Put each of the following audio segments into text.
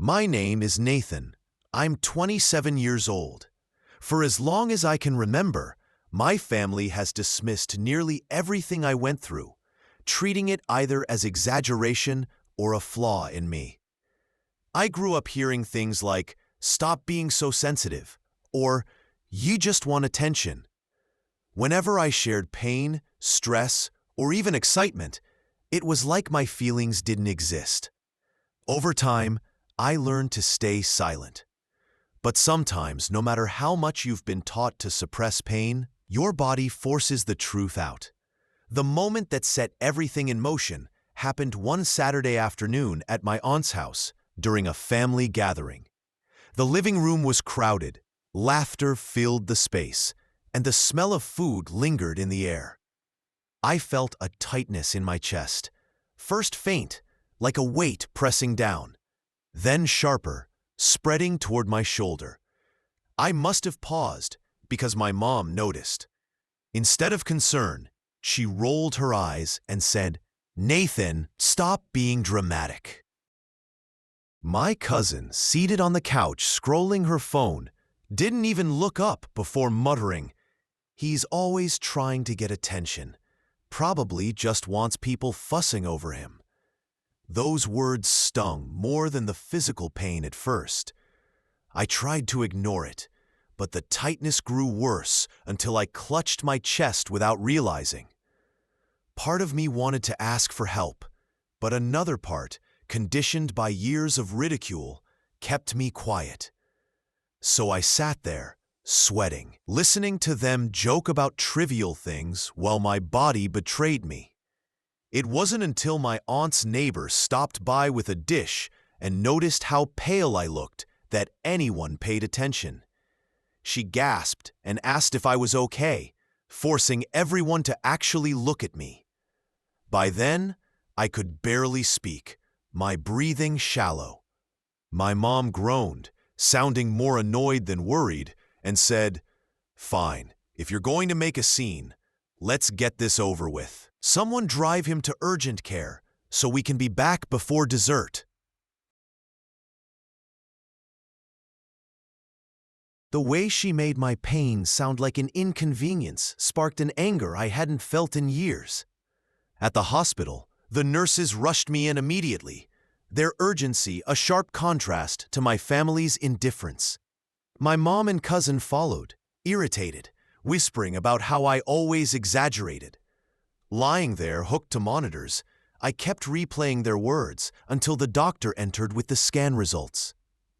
My name is Nathan. I'm 27 years old. For as long as I can remember, my family has dismissed nearly everything I went through, treating it either as exaggeration or a flaw in me. I grew up hearing things like, "Stop being so sensitive," or "You just want attention." Whenever I shared pain, stress, or even excitement, it was like my feelings didn't exist. Over time, I learned to stay silent. But sometimes, no matter how much you've been taught to suppress pain, your body forces the truth out. The moment that set everything in motion happened one Saturday afternoon at my aunt's house during a family gathering. The living room was crowded, laughter filled the space, and the smell of food lingered in the air. I felt a tightness in my chest, first faint, like a weight pressing down, then sharper, spreading toward my shoulder. I must have paused because my mom noticed. Instead of concern, she rolled her eyes and said, "Nathan, stop being dramatic." My cousin, seated on the couch scrolling her phone, didn't even look up before muttering, "He's always trying to get attention. Probably just wants people fussing over him." Those words stung more than the physical pain at first. I tried to ignore it, but the tightness grew worse until I clutched my chest without realizing. Part of me wanted to ask for help, but another part, conditioned by years of ridicule, kept me quiet. So I sat there, sweating, listening to them joke about trivial things while my body betrayed me. It wasn't until my aunt's neighbor stopped by with a dish and noticed how pale I looked that anyone paid attention. She gasped and asked if I was okay, forcing everyone to actually look at me. By then, I could barely speak, my breathing shallow. My mom groaned, sounding more annoyed than worried, and said, "Fine, if you're going to make a scene, let's get this over with. Someone drive him to urgent care so we can be back before dessert." The way she made my pain sound like an inconvenience sparked an anger I hadn't felt in years. At the hospital, the nurses rushed me in immediately, their urgency a sharp contrast to my family's indifference. My mom and cousin followed, irritated, whispering about how I always exaggerated. Lying there, hooked to monitors, I kept replaying their words until the doctor entered with the scan results.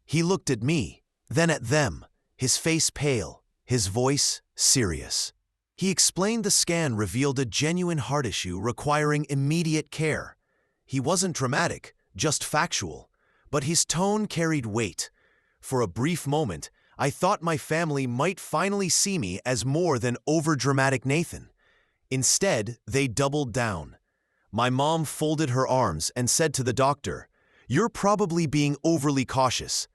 He looked at me, then at them, his face pale, his voice serious. He explained the scan revealed a genuine heart issue requiring immediate care. He wasn't dramatic, just factual, but his tone carried weight. For a brief moment, I thought my family might finally see me as more than overdramatic Nathan. Instead, they doubled down. My mom folded her arms and said to the doctor, "You're probably being overly cautious.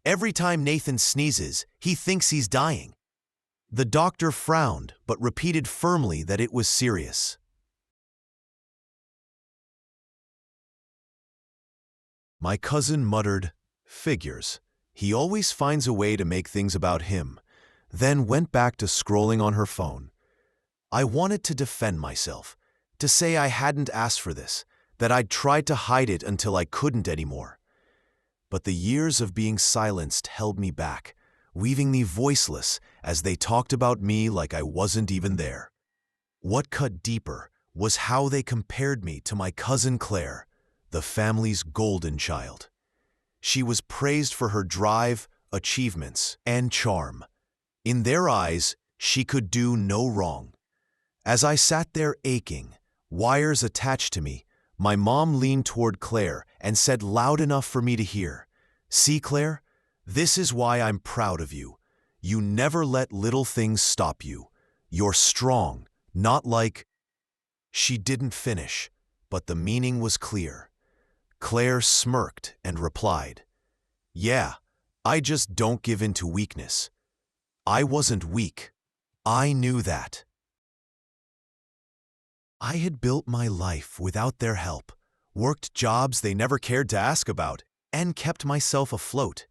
Every time Nathan sneezes, he thinks he's dying." The doctor frowned but repeated firmly that it was serious. My cousin muttered, "Figures. He always finds a way to make things about him," then went back to scrolling on her phone. I wanted to defend myself, to say I hadn't asked for this, that I'd tried to hide it until I couldn't anymore. But the years of being silenced held me back, leaving me voiceless as they talked about me like I wasn't even there. What cut deeper was how they compared me to my cousin Claire, the family's golden child. She was praised for her drive, achievements, and charm. In their eyes, she could do no wrong. As I sat there aching, wires attached to me, my mom leaned toward Claire and said loud enough for me to hear, "See, Claire, this is why I'm proud of you. You never let little things stop you. You're strong, not like—" She didn't finish, but the meaning was clear. Claire smirked and replied, "Yeah, I just don't give in to weakness." I wasn't weak. I knew that. I had built my life without their help, worked jobs they never cared to ask about, and kept myself afloat.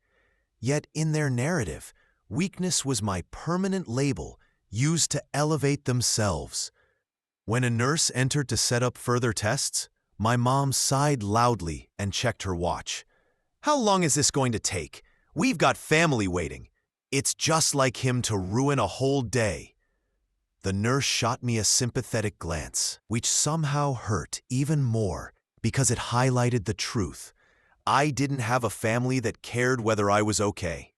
Yet in their narrative, weakness was my permanent label used to elevate themselves. When a nurse entered to set up further tests, my mom sighed loudly and checked her watch. "How long is this going to take? We've got family waiting. It's just like him to ruin a whole day." The nurse shot me a sympathetic glance, which somehow hurt even more because it highlighted the truth. I didn't have a family that cared whether I was okay.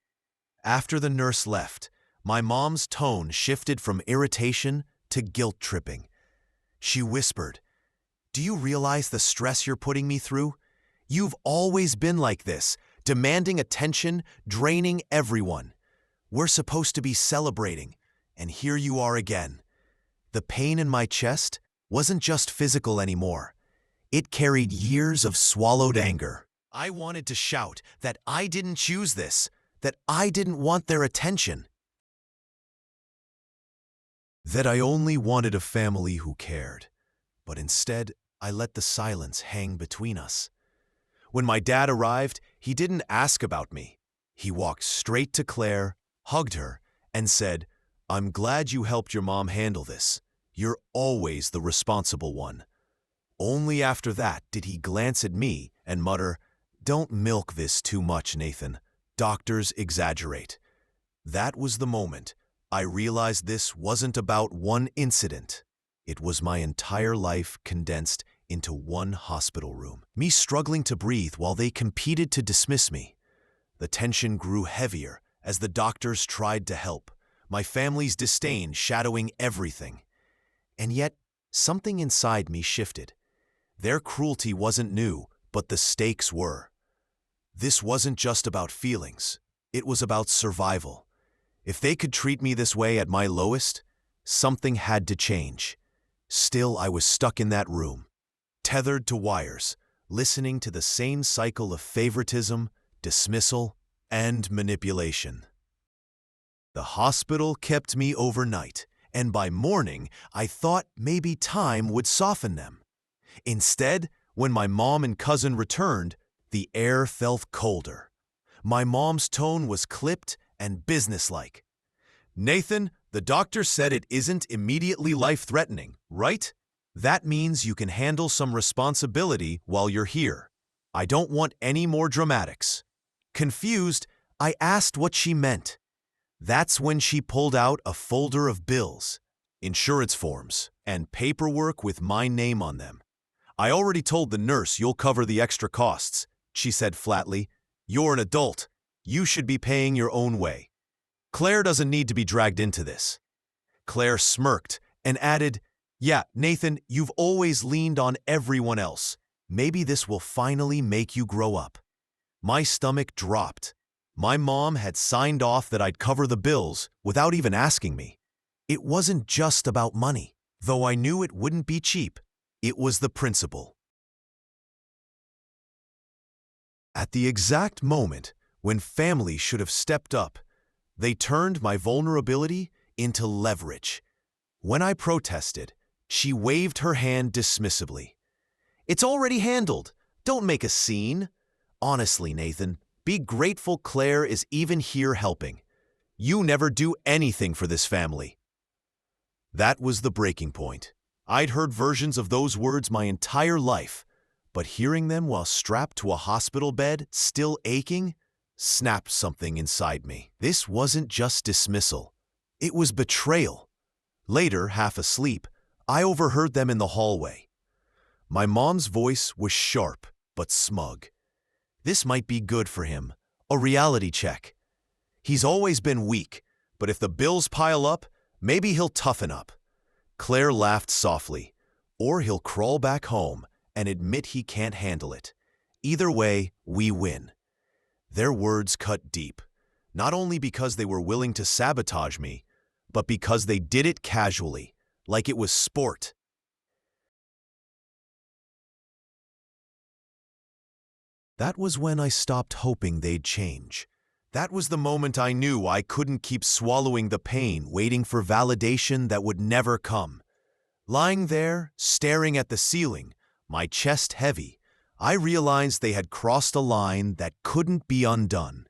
After the nurse left, my mom's tone shifted from irritation to guilt-tripping. She whispered, "Do you realize the stress you're putting me through? You've always been like this, demanding attention, draining everyone. We're supposed to be celebrating, and here you are again." The pain in my chest wasn't just physical anymore. It carried years of swallowed anger. I wanted to shout that I didn't choose this, that I didn't want their attention, that I only wanted a family who cared. But instead, I let the silence hang between us. When my dad arrived, he didn't ask about me. He walked straight to Claire, hugged her, and said, "I'm glad you helped your mom handle this. You're always the responsible one." Only after that did he glance at me and mutter, "Don't milk this too much, Nathan. Doctors exaggerate." That was the moment I realized this wasn't about one incident. It was my entire life condensed into one hospital room. Me struggling to breathe while they competed to dismiss me. The tension grew heavier as the doctors tried to help, my family's disdain shadowing everything. And yet, something inside me shifted. Their cruelty wasn't new, but the stakes were. This wasn't just about feelings. It was about survival. If they could treat me this way at my lowest, something had to change. Still, I was stuck in that room, tethered to wires, listening to the same cycle of favoritism, dismissal, and manipulation. The hospital kept me overnight, and by morning, I thought maybe time would soften them. Instead, when my mom and cousin returned, the air felt colder. My mom's tone was clipped and businesslike. "Nathan, the doctor said it isn't immediately life-threatening, right? That means you can handle some responsibility while you're here. I don't want any more dramatics." Confused, I asked what she meant. That's when she pulled out a folder of bills, insurance forms, and paperwork with my name on them. "I already told the nurse you'll cover the extra costs," she said flatly. "You're an adult. You should be paying your own way. Claire doesn't need to be dragged into this." Claire smirked and added, "Yeah, Nathan, you've always leaned on everyone else. Maybe this will finally make you grow up." My stomach dropped. My mom had signed off that I'd cover the bills without even asking me. It wasn't just about money, though I knew it wouldn't be cheap. It was the principle. At the exact moment when family should have stepped up, they turned my vulnerability into leverage. When I protested, she waved her hand dismissively. "It's already handled. Don't make a scene." Honestly, Nathan, be grateful Claire is even here helping. You never do anything for this family. That was the breaking point. I'd heard versions of those words my entire life, but hearing them while strapped to a hospital bed, still aching, snapped something inside me. This wasn't just dismissal. It was betrayal. Later, half asleep, I overheard them in the hallway. My mom's voice was sharp but smug. This might be good for him, a reality check. He's always been weak, but if the bills pile up, maybe he'll toughen up. Claire laughed softly, or he'll crawl back home and admit he can't handle it. Either way, we win. Their words cut deep, not only because they were willing to sabotage me, but because they did it casually, like it was sport. That was when I stopped hoping they'd change. That was the moment I knew I couldn't keep swallowing the pain, waiting for validation that would never come. Lying there, staring at the ceiling, my chest heavy, I realized they had crossed a line that couldn't be undone.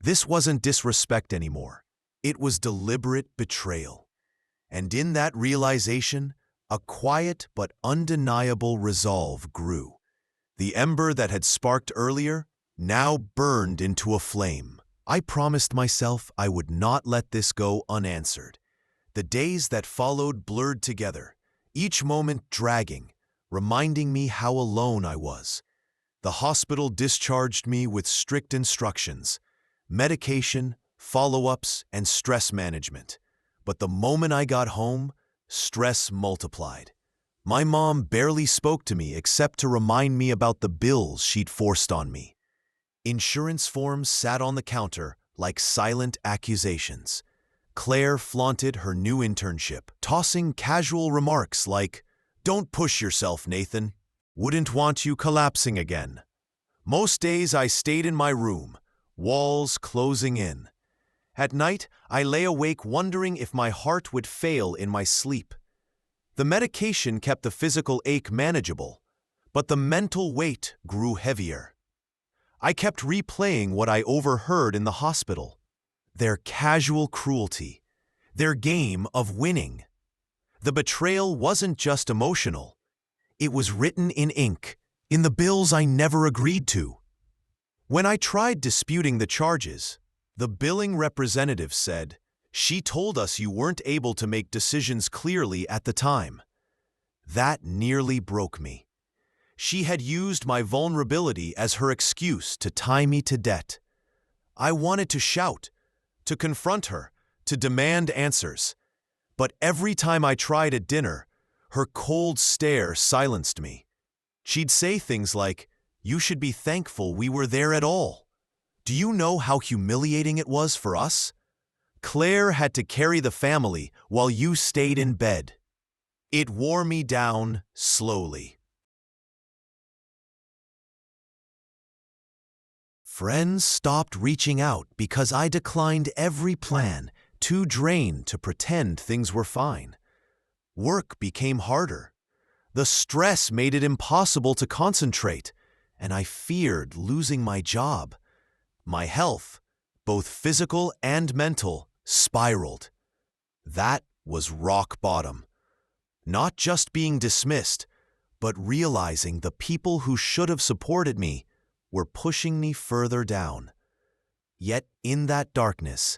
This wasn't disrespect anymore. It was deliberate betrayal. And in that realization, a quiet but undeniable resolve grew. The ember that had sparked earlier now burned into a flame. I promised myself I would not let this go unanswered. The days that followed blurred together, each moment dragging, reminding me how alone I was. The hospital discharged me with strict instructions, medication, follow-ups, and stress management. But the moment I got home, stress multiplied. My mom barely spoke to me except to remind me about the bills she'd forced on me. Insurance forms sat on the counter like silent accusations. Claire flaunted her new internship, tossing casual remarks like, "Don't push yourself, Nathan. Wouldn't want you collapsing again." Most days I stayed in my room, walls closing in. At night, I lay awake wondering if my heart would fail in my sleep. The medication kept the physical ache manageable, but the mental weight grew heavier. I kept replaying what I overheard in the hospital. Their casual cruelty, their game of winning. The betrayal wasn't just emotional. It was written in ink, in the bills I never agreed to. When I tried disputing the charges, the billing representative said, "She told us you weren't able to make decisions clearly at the time." That nearly broke me. She had used my vulnerability as her excuse to tie me to debt. I wanted to shout, to confront her, to demand answers. But every time I tried at dinner, her cold stare silenced me. She'd say things like, "You should be thankful we were there at all. Do you know how humiliating it was for us? Claire had to carry the family while you stayed in bed." It wore me down slowly. Friends stopped reaching out because I declined every plan, too drained to pretend things were fine. Work became harder. The stress made it impossible to concentrate, and I feared losing my job. My health, both physical and mental, spiraled. That was rock bottom. Not just being dismissed, but realizing the people who should have supported me were pushing me further down. Yet in that darkness,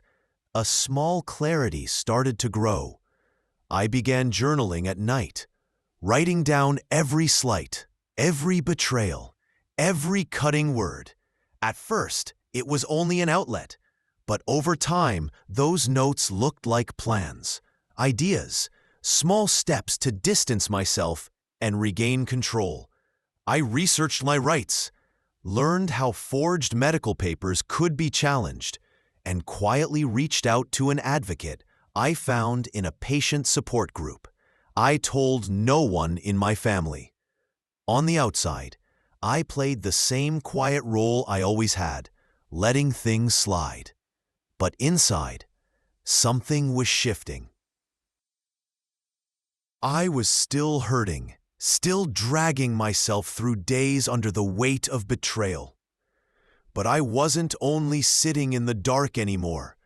a small clarity started to grow. I began journaling at night, writing down every slight, every betrayal, every cutting word. At first, it was only an outlet, but over time, those notes looked like plans, ideas, small steps to distance myself and regain control. I researched my rights, learned how forged medical papers could be challenged, and quietly reached out to an advocate I found in a patient support group. I told no one in my family. On the outside, I played the same quiet role I always had, letting things slide. But inside, something was shifting. I was still hurting, still dragging myself through days under the weight of betrayal. But I wasn't only sitting in the dark anymore.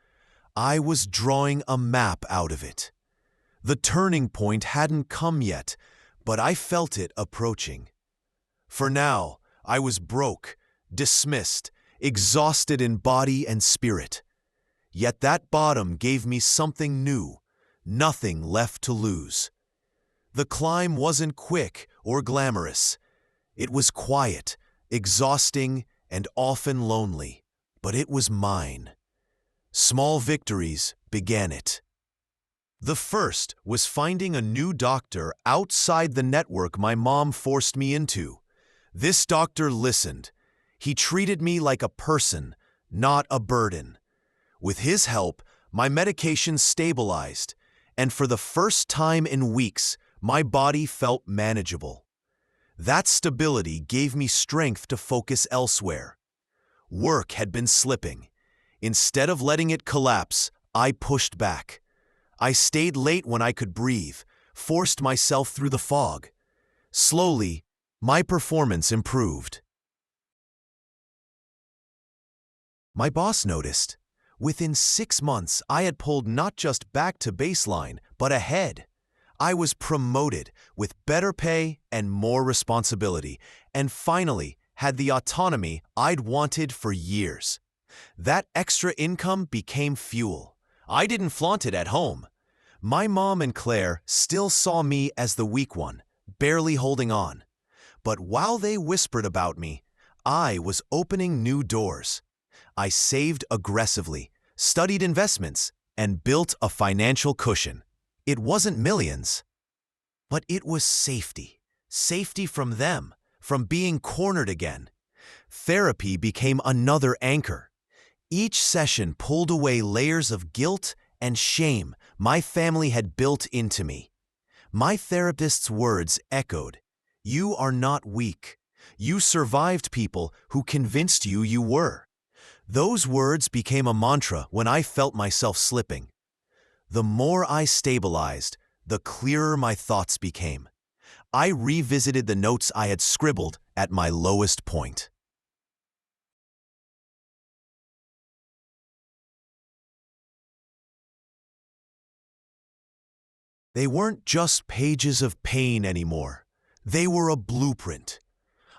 I was drawing a map out of it. The turning point hadn't come yet, but I felt it approaching. For now, I was broke, dismissed, exhausted in body and spirit. Yet that bottom gave me something new, nothing left to lose. The climb wasn't quick or glamorous. It was quiet, exhausting, and often lonely, but it was mine. Small victories began it. The first was finding a new doctor outside the network my mom forced me into. This doctor listened. He treated me like a person, not a burden. With his help, my medication stabilized, and for the first time in weeks, my body felt manageable. That stability gave me strength to focus elsewhere. Work had been slipping. Instead of letting it collapse, I pushed back. I stayed late when I could breathe, forced myself through the fog. Slowly, my performance improved. My boss noticed. Within 6 months, I had pulled not just back to baseline, but ahead. I was promoted with better pay and more responsibility, and finally had the autonomy I'd wanted for years. That extra income became fuel. I didn't flaunt it at home. My mom and Claire still saw me as the weak one, barely holding on. But while they whispered about me, I was opening new doors. I saved aggressively, studied investments, and built a financial cushion. It wasn't millions, but it was safety. Safety from them, from being cornered again. Therapy became another anchor. Each session pulled away layers of guilt and shame my family had built into me. My therapist's words echoed, "You are not weak. You survived people who convinced you you were." Those words became a mantra when I felt myself slipping. The more I stabilized, the clearer my thoughts became. I revisited the notes I had scribbled at my lowest point. They weren't just pages of pain anymore. They were a blueprint.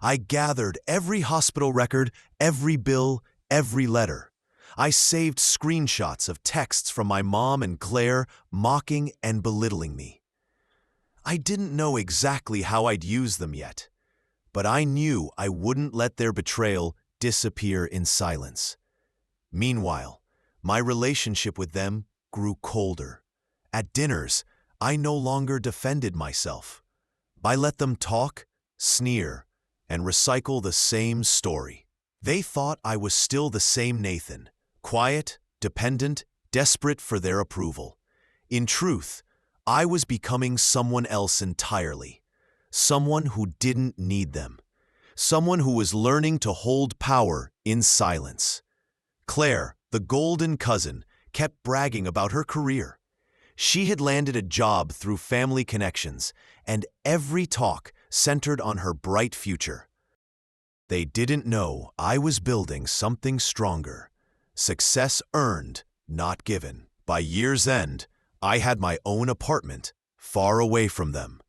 I gathered every hospital record, every bill, every letter. I saved screenshots of texts from my mom and Claire mocking and belittling me. I didn't know exactly how I'd use them yet, but I knew I wouldn't let their betrayal disappear in silence. Meanwhile, my relationship with them grew colder. At dinners, I no longer defended myself. I let them talk, sneer, and recycle the same story. They thought I was still the same Nathan, quiet, dependent, desperate for their approval. In truth, I was becoming someone else entirely. Someone who didn't need them. Someone who was learning to hold power in silence. Claire, the golden cousin, kept bragging about her career. She had landed a job through family connections, and every talk centered on her bright future. They didn't know I was building something stronger. Success earned, not given. By year's end, I had my own apartment, far away from them.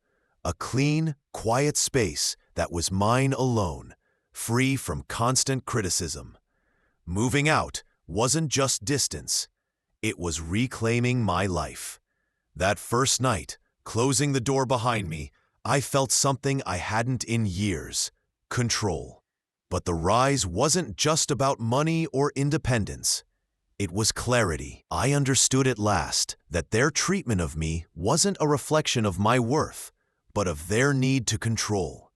A clean, quiet space that was mine alone, free from constant criticism. Moving out wasn't just distance. It was reclaiming my life. That first night, closing the door behind me, I felt something I hadn't in years: control. But the rise wasn't just about money or independence. It was clarity. I understood at last that their treatment of me wasn't a reflection of my worth, but of their need to control.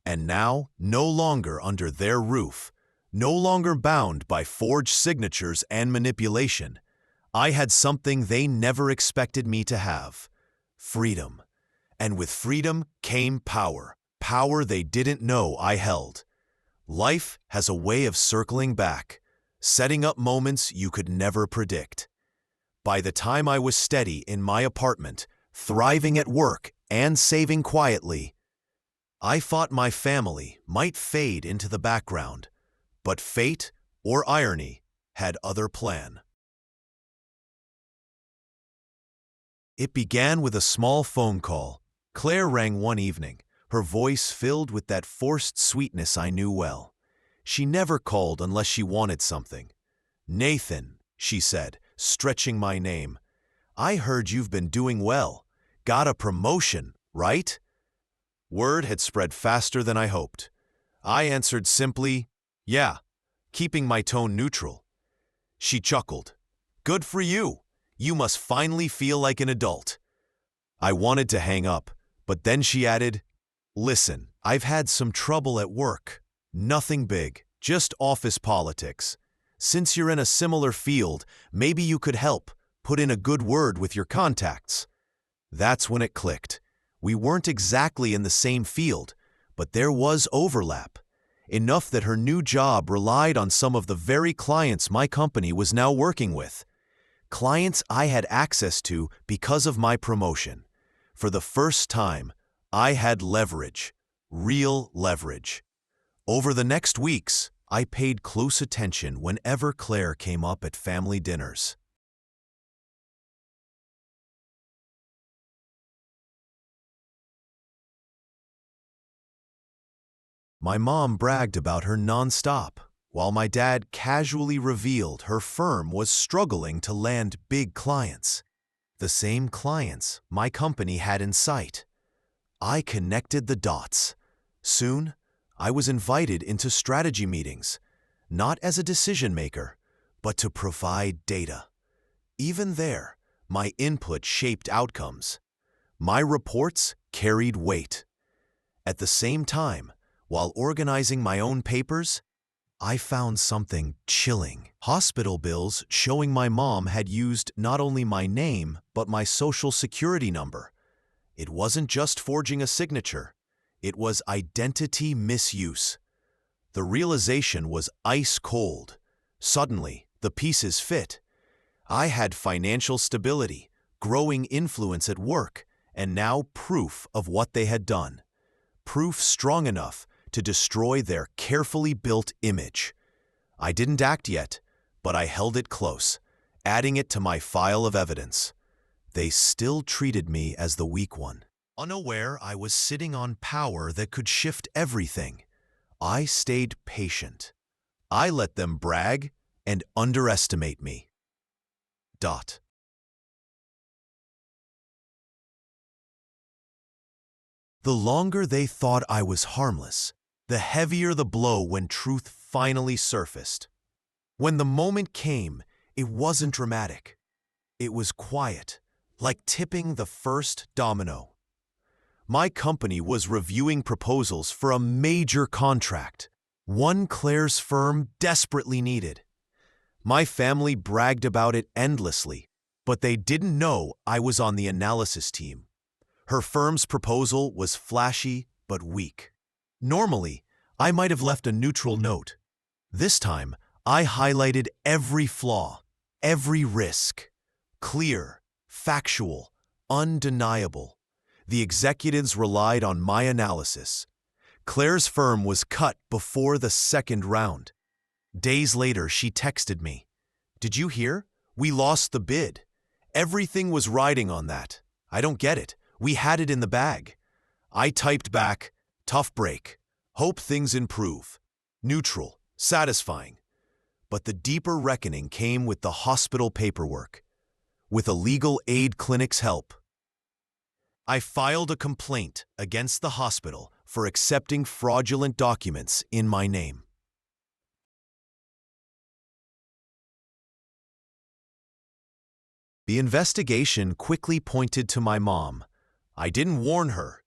And now, no longer under their roof, no longer bound by forged signatures and manipulation, I had something they never expected me to have: freedom. And with freedom came power. Power they didn't know I held. Life has a way of circling back, setting up moments you could never predict. By the time I was steady in my apartment, thriving at work and saving quietly, I thought my family might fade into the background, but fate or irony had other plan. It began with a small phone call. Claire rang one evening, her voice filled with that forced sweetness I knew well. She never called unless she wanted something. "Nathan," she said, stretching my name, "I heard you've been doing well. Got a promotion, right?" Word had spread faster than I hoped. I answered simply, "Yeah," keeping my tone neutral. She chuckled. "Good for you. You must finally feel like an adult." I wanted to hang up, but then she added, "Listen, I've had some trouble at work. Nothing big, just office politics. Since you're in a similar field, maybe you could help, put in a good word with your contacts." That's when it clicked. We weren't exactly in the same field, but there was overlap. Enough that her new job relied on some of the very clients my company was now working with. Clients I had access to because of my promotion. For the first time, I had leverage. Real leverage. Over the next weeks, I paid close attention whenever Claire came up at family dinners. My mom bragged about her nonstop, while my dad casually revealed her firm was struggling to land big clients. The same clients my company had in sight. I connected the dots. Soon, I was invited into strategy meetings, not as a decision maker, but to provide data. Even there, my input shaped outcomes. My reports carried weight. At the same time, while organizing my own papers, I found something chilling. Hospital bills showing my mom had used not only my name, but my social security number. It wasn't just forging a signature. It was identity misuse. The realization was ice cold. Suddenly, the pieces fit. I had financial stability, growing influence at work, and now proof of what they had done. Proof strong enough to destroy their carefully built image. I didn't act yet, but I held it close, adding it to my file of evidence. They still treated me as the weak one. Unaware I was sitting on power that could shift everything, I stayed patient. I let them brag and underestimate me. The longer they thought I was harmless, the heavier the blow when truth finally surfaced. When the moment came, it wasn't dramatic. It was quiet, like tipping the first domino. My company was reviewing proposals for a major contract, one Claire's firm desperately needed. My family bragged about it endlessly, but they didn't know I was on the analysis team. Her firm's proposal was flashy but weak. Normally, I might have left a neutral note. This time, I highlighted every flaw, every risk. Clear, factual, undeniable. The executives relied on my analysis. Claire's firm was cut before the second round. Days later, she texted me. "Did you hear? We lost the bid. Everything was riding on that. I don't get it. We had it in the bag." I typed back, "Tough break. Hope things improve." Neutral, satisfying. But the deeper reckoning came with the hospital paperwork. With a legal aid clinic's help, I filed a complaint against the hospital for accepting fraudulent documents in my name. The investigation quickly pointed to my mom. I didn't warn her.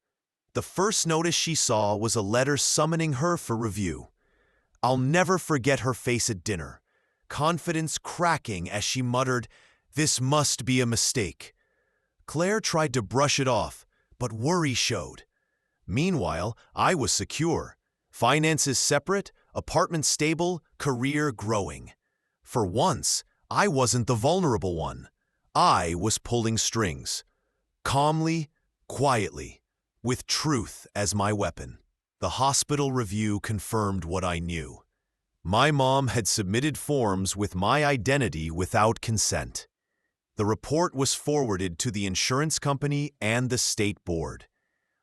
The first notice she saw was a letter summoning her for review. I'll never forget her face at dinner, confidence cracking as she muttered, "This must be a mistake." Claire tried to brush it off, but worry showed. Meanwhile, I was secure. Finances separate, apartment stable, career growing. For once, I wasn't the vulnerable one. I was pulling strings. Calmly, quietly, with truth as my weapon. The hospital review confirmed what I knew. My mom had submitted forms with my identity without consent. The report was forwarded to the insurance company and the state board.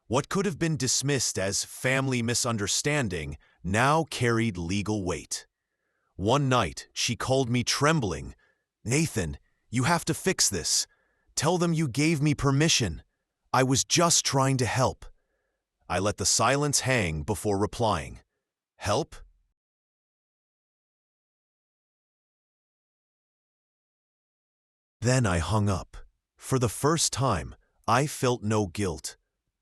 What could have been dismissed as family misunderstanding now carried legal weight. One night, she called me trembling. "Nathan, you have to fix this. Tell them you gave me permission. I was just trying to help." I let the silence hang before replying. "Help?" Then I hung up. For the first time, I felt no guilt,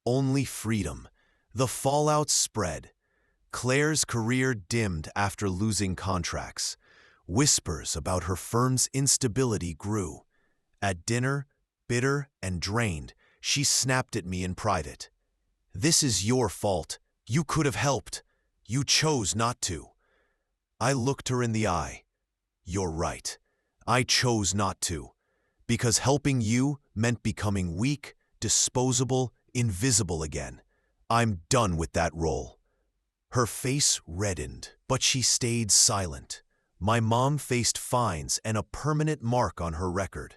only freedom. The fallout spread. Claire's career dimmed after losing contracts. Whispers about her firm's instability grew. At dinner, bitter and drained, she snapped at me in private. "This is your fault. You could have helped. You chose not to." I looked her in the eye. "You're right. I chose not to. Because helping you meant becoming weak, disposable, invisible again. I'm done with that role." Her face reddened, but she stayed silent. My mom faced fines and a permanent mark on her record.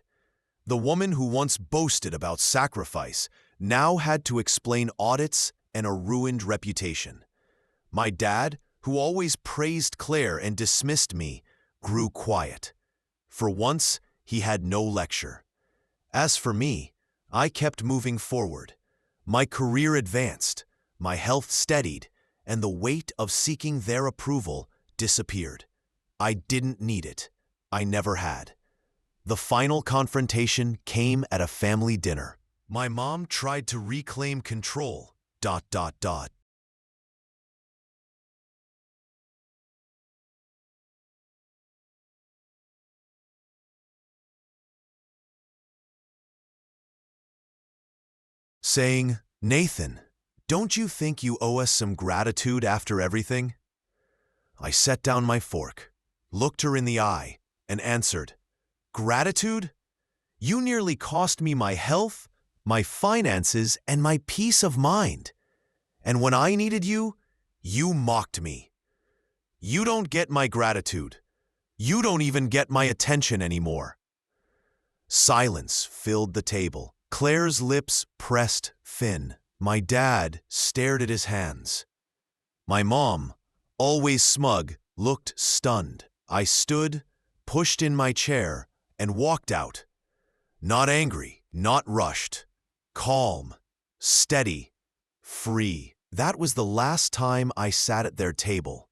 The woman who once boasted about sacrifice now had to explain audits and a ruined reputation. My dad, who always praised Claire and dismissed me, grew quiet. For once, he had no lecture. As for me, I kept moving forward. My career advanced, my health steadied, and the weight of seeking their approval disappeared. I didn't need it. I never had. The final confrontation came at a family dinner. My mom tried to reclaim control, ... saying, "Nathan, don't you think you owe us some gratitude after everything?" I set down my fork, looked her in the eye, and answered, "Gratitude? You nearly cost me my health, my finances, and my peace of mind. And when I needed you, you mocked me. You don't get my gratitude. You don't even get my attention anymore." Silence filled the table. Claire's lips pressed thin. My dad stared at his hands. My mom, always smug, looked stunned. I stood, pushed in my chair, and walked out. Not angry, not rushed. Calm, steady, free. That was the last time I sat at their table.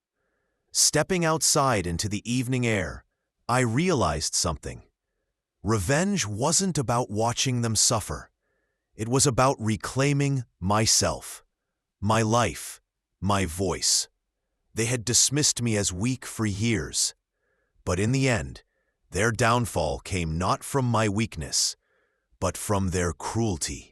Stepping outside into the evening air, I realized something. Revenge wasn't about watching them suffer. It was about reclaiming myself, my life, my voice. They had dismissed me as weak for years. But in the end, their downfall came not from my weakness, but from their cruelty.